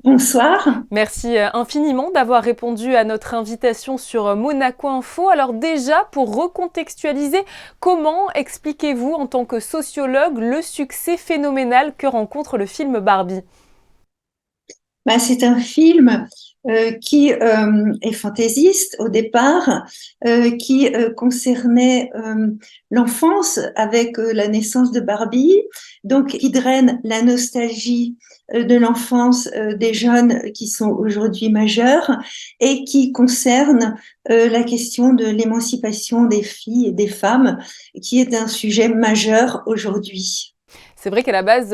Bonsoir. Merci infiniment d'avoir répondu à notre invitation sur Monaco Info. Alors déjà, pour recontextualiser, comment expliquez-vous en tant que sociologue le succès phénoménal que rencontre le film Barbie? C'est un film qui est fantaisiste au départ, qui concernait l'enfance avec la naissance de Barbie, donc qui draine la nostalgie de l'enfance des jeunes qui sont aujourd'hui majeurs et qui concerne la question de l'émancipation des filles et des femmes, qui est un sujet majeur aujourd'hui. C'est vrai qu'à la base,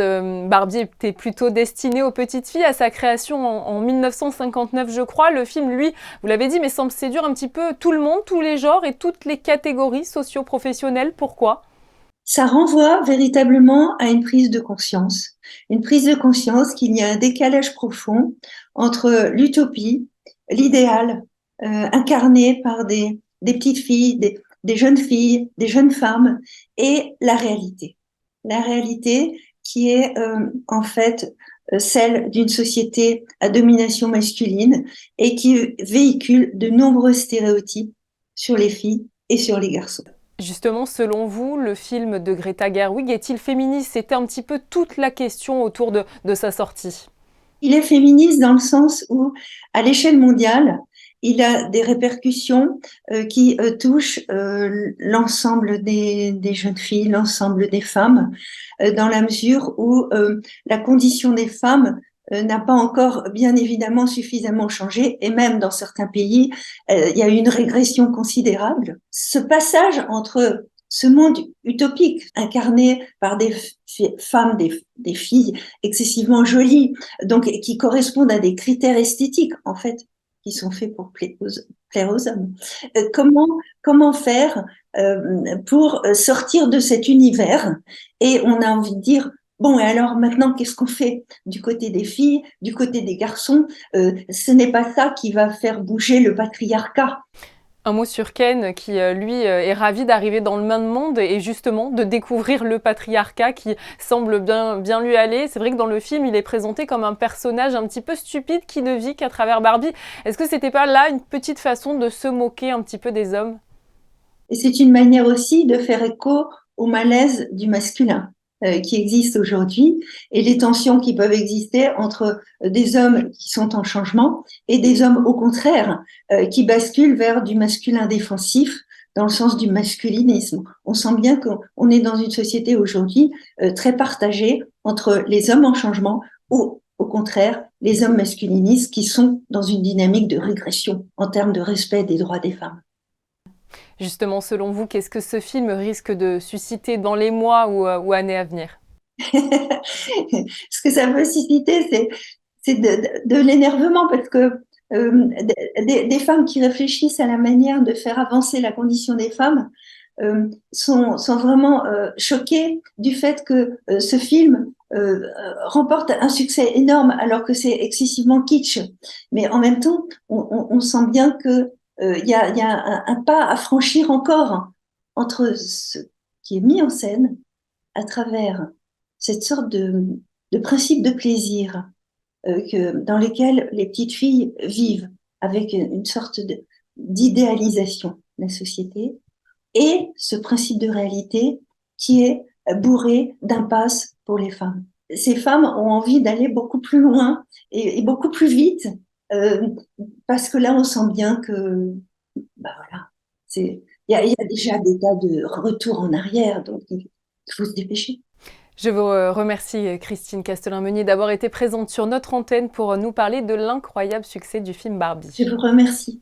Barbie était plutôt destinée aux petites filles. À sa création en 1959, je crois, le film, lui, vous l'avez dit, mais semble séduire un petit peu tout le monde, tous les genres et toutes les catégories socio-professionnelles. Pourquoi? Ça renvoie véritablement à une prise de conscience qu'il y a un décalage profond entre l'utopie, l'idéal incarné par des petites filles, des jeunes filles, des jeunes femmes, et la réalité. La réalité qui est en fait celle d'une société à domination masculine et qui véhicule de nombreux stéréotypes sur les filles et sur les garçons. Justement, selon vous, le film de Greta Gerwig est-il féministe? C'était un petit peu toute la question autour de sa sortie. Il est féministe dans le sens où, à l'échelle mondiale, il a des répercussions qui touchent l'ensemble des jeunes filles, l'ensemble des femmes, dans la mesure où la condition des femmes n'a pas encore, bien évidemment, suffisamment changé, et même dans certains pays, il y a eu une régression considérable. Ce passage entre ce monde utopique incarné par des femmes, des filles excessivement jolies, donc qui correspondent à des critères esthétiques, en fait, qui sont faits pour plaire aux hommes. Comment faire pour sortir de cet univers? Et on a envie de dire, bon, et alors maintenant, qu'est-ce qu'on fait du côté des filles, du côté des garçons? Ce n'est pas ça qui va faire bouger le patriarcat. Un mot sur Ken qui, lui, est ravi d'arriver dans le même monde et justement de découvrir le patriarcat qui semble bien lui aller. C'est vrai que dans le film, il est présenté comme un personnage un petit peu stupide qui ne vit qu'à travers Barbie. Est-ce que c'était pas là une petite façon de se moquer un petit peu des hommes? Et c'est une manière aussi de faire écho au malaise du masculin qui existe aujourd'hui et les tensions qui peuvent exister entre des hommes qui sont en changement et des hommes au contraire qui basculent vers du masculin défensif dans le sens du masculinisme. On sent bien qu'on est dans une société aujourd'hui très partagée entre les hommes en changement ou au contraire les hommes masculinistes qui sont dans une dynamique de régression en termes de respect des droits des femmes. Justement, selon vous, qu'est-ce que ce film risque de susciter dans les mois ou années à venir? Ce que ça peut susciter, c'est de l'énervement parce que des femmes qui réfléchissent à la manière de faire avancer la condition des femmes sont vraiment choquées du fait que ce film remporte un succès énorme alors que c'est excessivement kitsch. Mais en même temps, on sent bien que il y a un pas à franchir encore entre ce qui est mis en scène à travers cette sorte de principe de plaisir dans lesquels les petites filles vivent avec une sorte d'idéalisation de la société et ce principe de réalité qui est bourré d'impasses pour les femmes. Ces femmes ont envie d'aller beaucoup plus loin et beaucoup plus vite euh, parce que là on sent bien que voilà, il y a déjà des tas de retours en arrière, donc il faut se dépêcher. Je vous remercie, Christine Castelin-Meunier, d'avoir été présente sur notre antenne pour nous parler de l'incroyable succès du film Je Barbie. vous remercie.